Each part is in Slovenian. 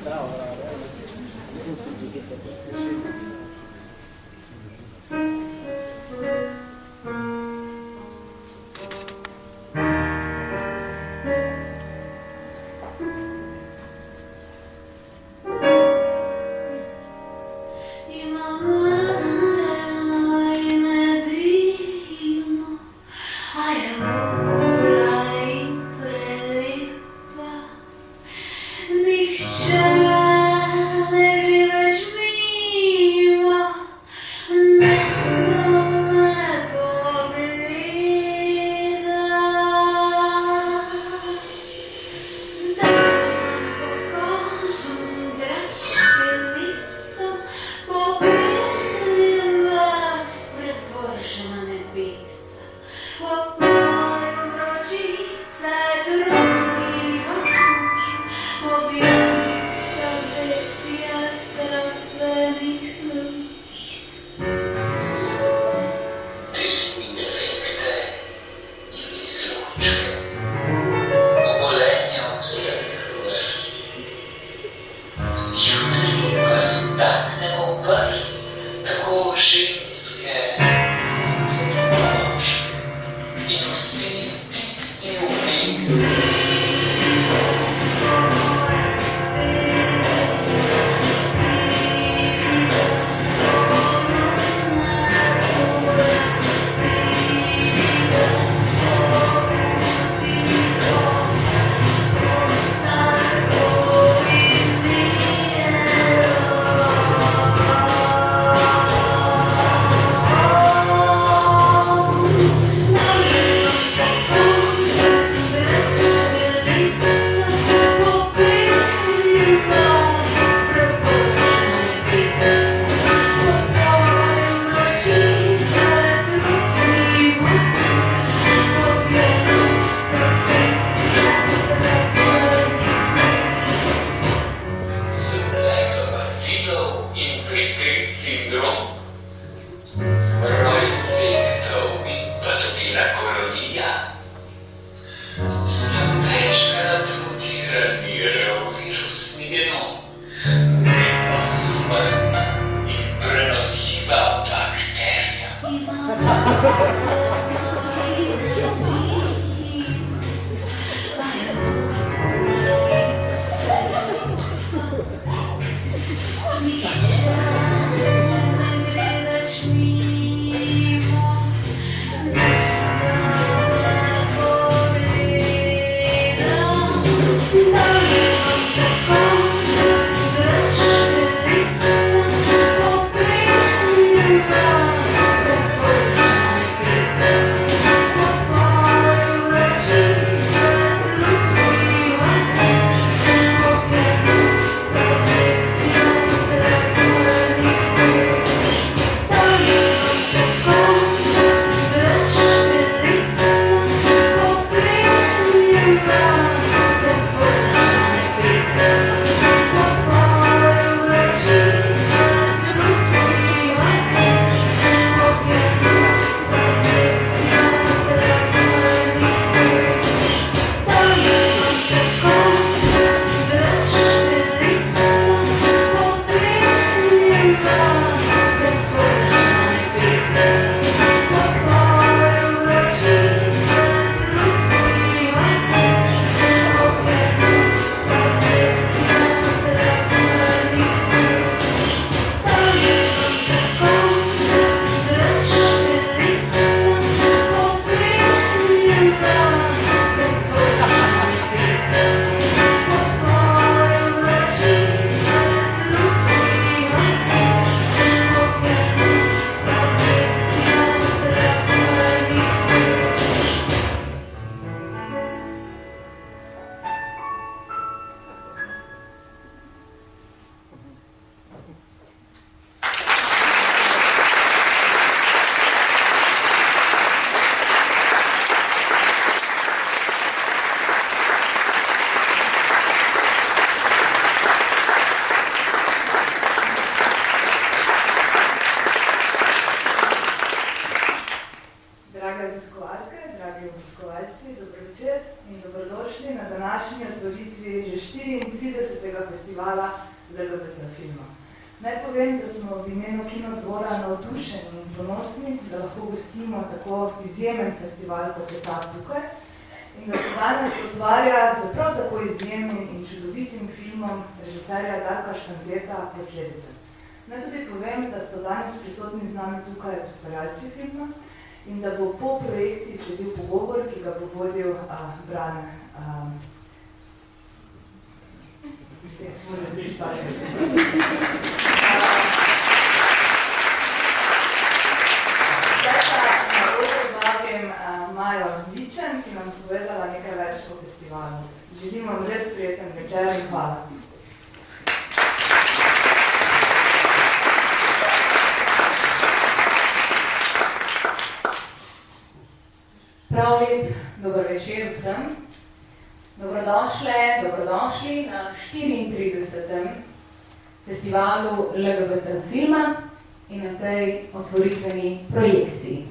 Bravo, bravo, bravo. Tutti ci siete. obiskovalci, dobro večer in dobrodošli na današnji otvoritvi že 34. festivala LGBT filma. Naj povem, da smo v imenu Kinodvora navdušeni in ponosni, da lahko gostimo tako izjemen festival, kot je ta tukaj, in da se danes otvarja z prav tako izjemnim in čudovitim filmom režiserja Darka Štanteta Posledice. Naj tudi povem, da so danes prisotni z nami tukaj ustvarjalci filma in da bo po projekciji sledil pogovor, ki ga bo vodil Brane. Zdaj pa na odr vabim Majo Vičen, ki nam povedala nekaj več o festivalu. Želim vam res prijeten večer in hvala. Prav lep dober večer vsem. Dobrodošli na 34. festivalu LGBT filma in na tej otvoritveni projekciji.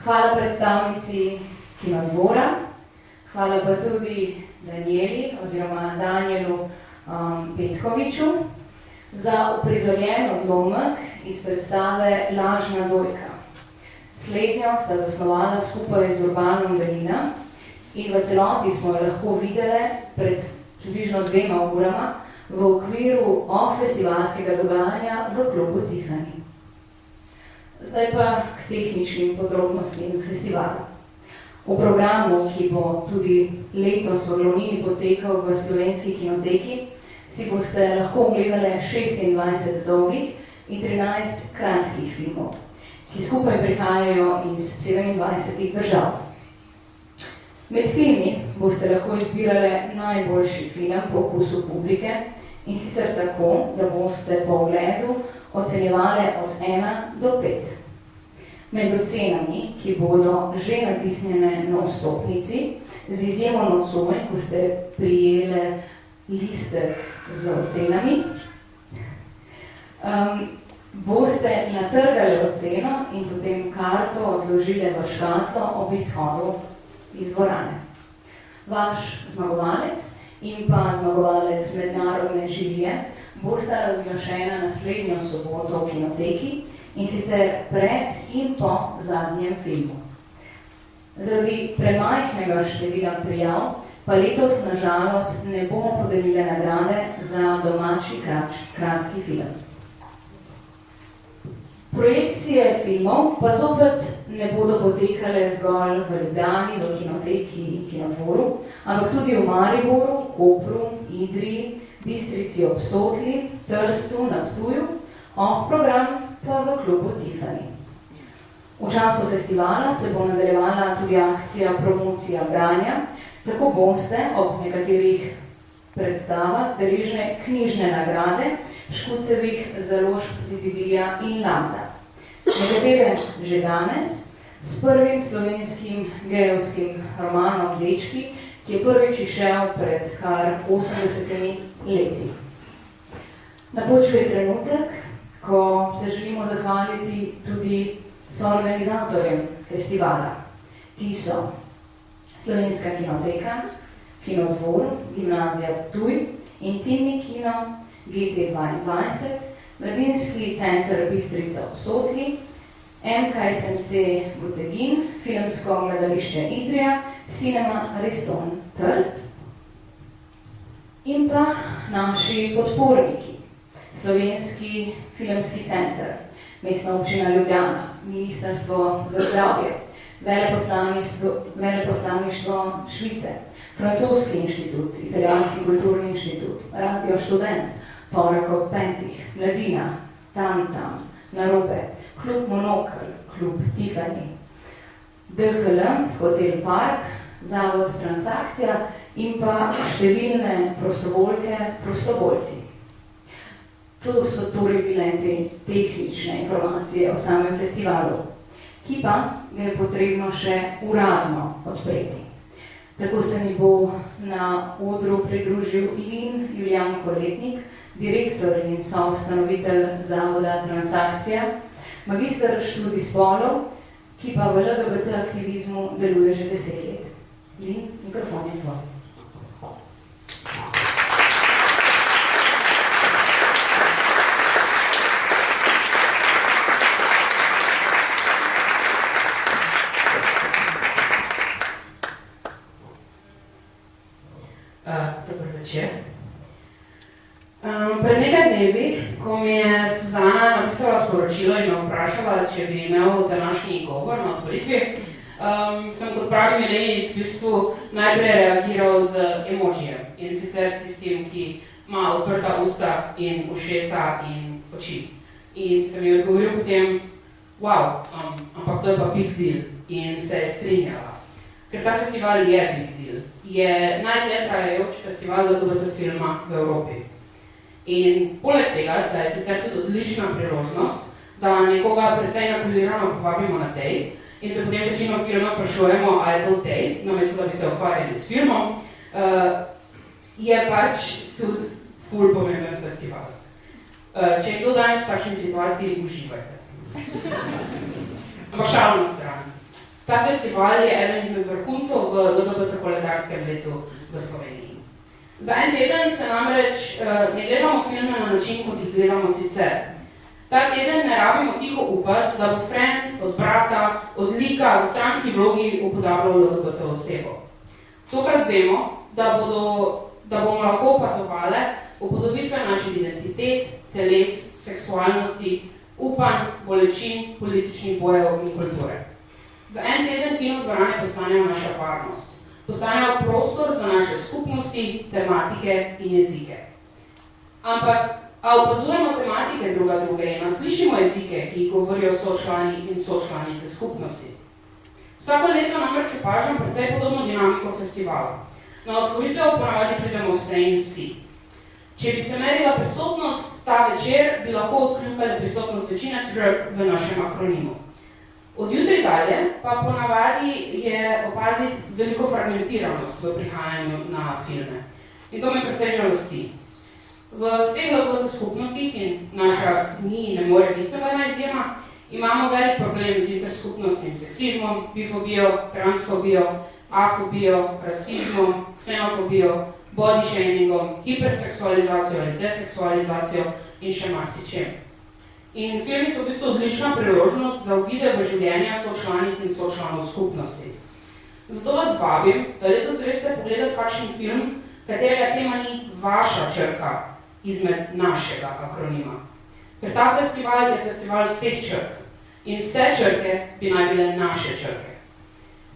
Hvala predstavnici Kinodvora, hvala pa tudi Danielu Petkoviču za uprizorjen odlomek iz predstave Lažna dojka. Slednjo sta zasnovala skupaj z Urbanom Velina in v celoti smo lahko videli pred približno 2 urama v okviru festivalskega dogajanja v klubu Tiffany. Zdaj pa k tehničnim podrobnostim festivala. V programu, ki bo tudi letos v glavnini potekal v Slovenski kinoteki, si boste lahko ogledali 26 dolgih in 13 kratkih filmov, ki skupaj prihajajo iz 27 držav. Med filmi boste lahko izbirali najboljši film po okusu publike in sicer tako, da boste po ogledu ocenjevali od 1 do 5. Med ocenami, ki bodo že natisnjene na vstopnici, z izjemo nocoj, ko ste prijeli liste z ocenami, boste natrgali oceno in potem karto odložili v škatlo ob izhodu iz dvorane. Vaš zmagovalec in pa zmagovalec mednarodne žirije bosta razglašena naslednjo soboto v kinoteki in sicer pred in po zadnjem filmu. Zaradi premajhnega števila prijav pa letos na žalost ne bomo podelili nagrade za domači kratki film. Projekcije filmov pa zopet ne bodo potekale zgolj v Ljubljani, v Kinoteki in Kinodvoru, ampak tudi v Mariboru, Kopru, Idriji, Bistrici ob Sotli, Trstu, na Ptuju, program pa v klubu Tiffany. V času festivala se bo nadaljevala tudi akcija Promocija branja, tako boste ob nekaterih predstavah deležne knjižne nagrade Škucevih založb Vizibilija in Lambda. Nekatere že danes s prvim slovenskim gejevskim romanom Dečki, ki je prvič izšel pred kar 80 leti. Napočil je trenutek, ko se želimo zahvaliti tudi soorganizatorjem festivala. Ti so Slovenska kinoteka, Kinodvor, Gimnazija Ptuj, Intimni kino, GT22, Mladinski center Bistrica ob Sotli, MKSMC Butegin, Filmsko gledališče Idrija, Cinema Ariston Trst in pa naši podporniki, Slovenski filmski center, Mestna občina Ljubljana, Ministrstvo za zdravje, Veleposlaništvo Švice, Francoski inštitut, Italijanski kulturni inštitut, Radio Študent, Torek ob 5, Mladina, Tam, Narobe, Klub Monokl, Klub Tiffany, DHL, Hotel Park, Zavod Transakcija in pa številne prostovoljci. To so torej bile te tehnične informacije o samem festivalu, ki pa ga je potrebno še uradno odpreti. Tako se mi bo na odru pridružil Lin Julijanko Letnik, direktor in soustanovitelj Zavoda Transakcija, magister študij spolov, ki pa v LGBT aktivizmu deluje že 10 let. Lin, mikrofon je tvoj. Dober večer. Pred nekaj dnevi, ko mi je Suzana napisala sporočilo in me vprašala, če bi imel današnji govor na otvoritvi, sem kot pravi milenijec v bistvu najprej reagiral z emojijem in sicer s tistim, ki ima odprta usta in ušesa in oči. In sem ji odgovoril potem, wow, ampak to je pa big deal in se je strinjala. Ker ta festival je big deal. Je najdlje trajajoč festival LGBT filma v Evropi. In poleg tega, da je sicer tudi odlična priložnost, da nekoga precej nakulirano povabimo na date in se potem večino filma sprašujemo, a je to date, namesto da bi se ukvarjali s filmom, je pač tudi ful pomemben festival. Če je to danes v takšni situaciji, uživajte. Ampak šalo na stran. Ta festival je eden izmed vrhuncev v LGBT koledarskem letu v Sloveniji. Za en teden se namreč ne gledamo filme na način, kot jih gledamo sicer. Ta teden ne rabimo tiho upati, da bo friend od brata, od lika v stranski vlogi upodabljal LGBT osebo. Tokrat vemo, da bomo lahko opazovale upodobitve naših identitet, teles, seksualnosti, upanj, bolečin, političnih bojev in kulture. Za en teden kinodvorane postanejo naša varnost. Postanejo prostor za naše skupnosti, tematike in jezike. Ampak, a opazujemo tematike druge in slišimo jezike, ki jih govorijo sočlani in sočlanice skupnosti. Vsako leto namreč opažam precej podobno dinamiko festivala. Na otvoritev ponavadi pridemo vse in vsi. Če bi se merila prisotnost ta večer, bi lahko odkljukali prisotnost večine trg v našem akronimu. Od jutri dalje pa ponavadi je opaziti veliko fragmentiranost v prihajanju na filme. In to me precej žalosti. V vseh LGBT skupnostih, in naša ni ne more biti nobena izjema, imamo velik problem z interskupnostnim seksizmom, bifobijo, transfobijo, afobijo, rasizmom, ksenofobijo, body shamingom, hiperseksualizacijo ali deseksualizacijo in še marsičem. In filmi so v bistvu odlična priložnost za uvide v življenja sočlanic in sočlanov skupnosti. Zato vas vabim, da letos greste pogledati kakšen film, katerega tema ni vaša črka izmed našega akronima. Ker ta festival je festival vseh črk in vse črke bi naj bile naše črke.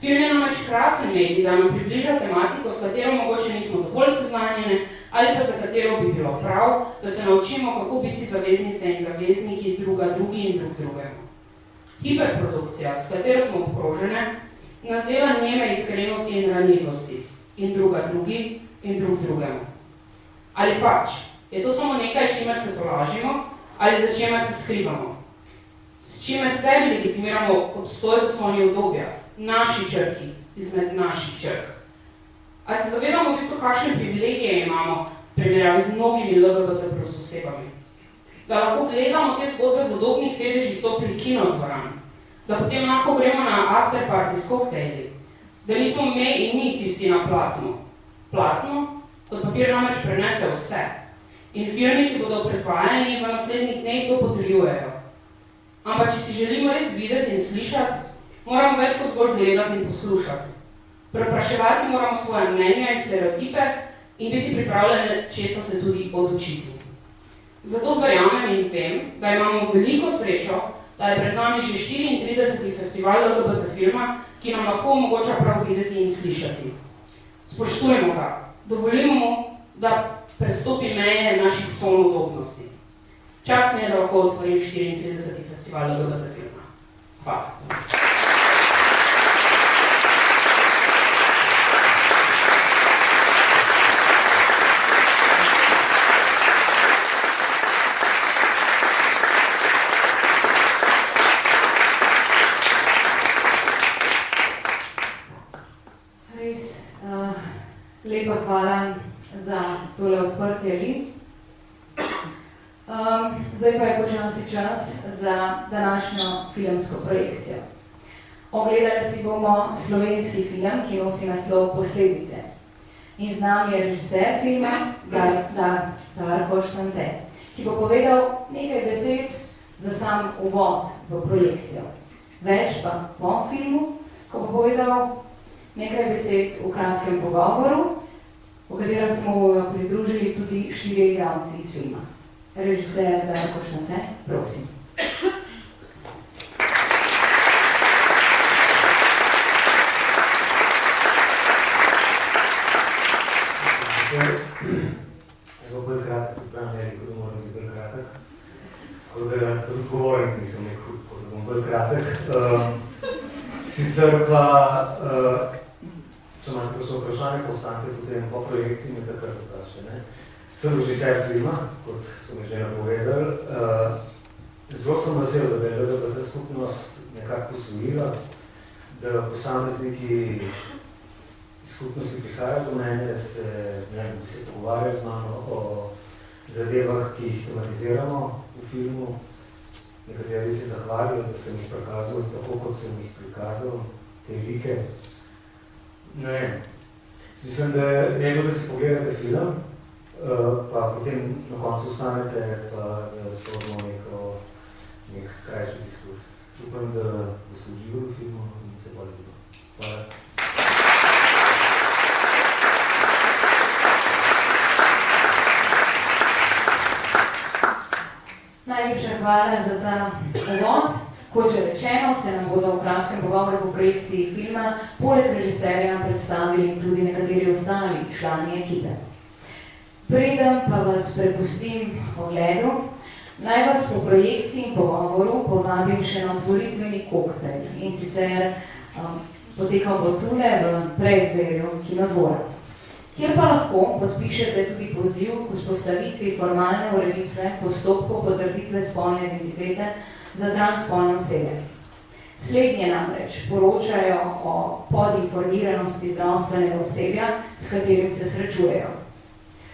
Film je namreč krasen medij, da nam približa tematiko, s katero mogoče nismo dovolj seznanjene, ali pa za katero bi bilo prav, da se naučimo, kako biti zaveznice in zavezniki drugi in drugemu. Hiperprodukcija, s katero smo obkrožene, nas dela njeme iskrenosti in ranljivosti, in drugi in drugemu. Ali pač, je to samo nekaj, s čimer se tolažimo, ali za čemer se skrivamo? S čimer sebi legitimiramo obstoj v coni udobja, naši črki, izmed naših črk. A se zavedamo v bistvu, kakšne privilegije imamo v primerjavi z mnogimi LGBT plus osebami? Da lahko gledamo te zgodbe v udobnih sedežih toplih kinodvoran, da potem lahko gremo na afterparty s koktejli, da nismo me in mi tisti na platnu. Platno, kot papir namreč prenese vse. In filmi, ki bodo predvajani v naslednjih dneh, to potrjujejo. Ampak, če si želimo res videti in slišati, moramo več kot zgolj gledati in poslušati. Prepraševati moramo svoje mnenja in stereotipe in biti pripravljeni česa se tudi odučiti. Zato verjamem in vem, da imamo veliko srečo, da je pred nami že 34. festival LGBT filma, ki nam lahko omogoča prav videti in slišati. Spoštujemo ga, dovolimo mu, da prestopi meje naših con udobnosti. Čast mi je, da lahko otvorim 34. festival LGBT filma. Hvala. Lepa hvala za tole odprtje, Li. Zdaj pa je počasi čas za današnjo filmsko projekcijo. Ogledali si bomo slovenski film, ki nosi naslov Posledice. In z nami je režiser filma Darko Štante, ki bo povedal nekaj besed za sam uvod v projekcijo. Več pa po filmu, ko bo povedal nekaj besed v kratkem pogovoru, v katerem smo bojo pridružili tudi 4 igralci iz filma. Režiser Darko Štante, prosim. Zelo bolj kratek, tudi na Ameriku, da moram biti bolj kratek. Tako da tudi govorim, nisem nek hud, tako da bom bolj kratek. Sicer pa, če imate kakšno vprašanje, postanete potem po projekciji, me takrat vprašajte. Sem režiser filma, kot so mi že napovedali. Zelo sem vesel, da bi LGBT skupnost nekako posvojila, da posamezniki skupnosti prihajajo do mene, se pogovarjajo z mano o zadevah, ki jih tematiziramo v filmu. Nekateri se zahvalijo, da sem jih prikazal tako, kot sem jih prikazal, te like. Mislim, da je to, da si pogledate film, pa potem na koncu ostanete, pa da sprodimo nek krajši diskurs. Upam, da bo se uživalo v filmu in se bolj ljubo. Hvala. Najlepša hvala za ta uvod. Kot že rečeno, se nam bodo v kratkem pogovoru po projekciji filma poleg režiserja predstavili tudi nekateri ostali člani ekipe. Preden pa vas prepustim ogledu, naj vas po projekciji in pogovoru povabim še na otvoritveni koktejl. In sicer potekal bo tule v preddverju Kinodvora, kjer pa lahko podpišete tudi poziv k vzpostavitvi formalne ureditve postopkov potrditve spolne identitete za transspolne osebe. Slednje namreč poročajo o podinformiranosti zdravstvenega osebja, s katerim se srečujejo.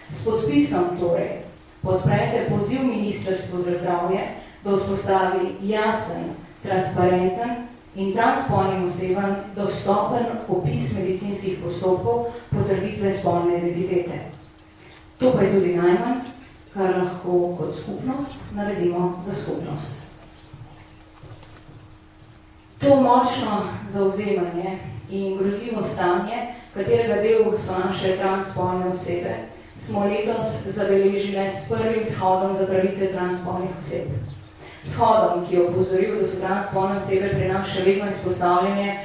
S podpisom torej podprete poziv Ministrstvu za zdravje, da vzpostavi jasen, transparenten in transspolnim osebam dostopen opis medicinskih postopkov potrditve spolne identitete. To pa je tudi najmanj, kar lahko kot skupnost naredimo za skupnost. To močno zauzemanje in grozljivo stanje, katerega del so naše transspolne osebe, smo letos zabeležile s prvim shodom za pravice transspolnih oseb. Shodom, ki je opozoril, da so transspolne osebe pri nas še vedno izpostavljene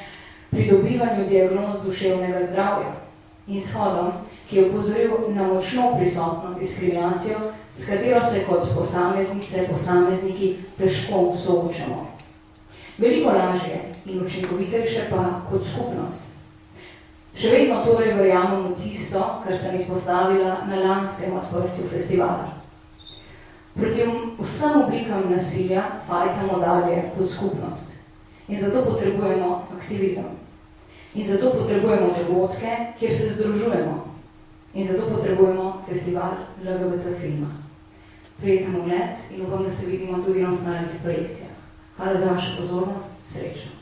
pridobivanju diagnoz duševnega zdravja. In shodom, ki je opozoril na močno prisotno diskriminacijo, s katero se kot posamezniki težko soočamo. Veliko lažje in učinkovitejše pa kot skupnost. Še vedno torej verjamem v tisto, kar sem izpostavila na lanskem odprtju festivala. Proti vsem oblikam nasilja fajtamo dalje kot skupnost. In zato potrebujemo aktivizem. In zato potrebujemo dogodke, kjer se združujemo. In zato potrebujemo festival LGBT filma. Prijeten ogled in upam, da se vidimo tudi na ostalih projekcijah. Hvala za vašo pozornost. Srečno.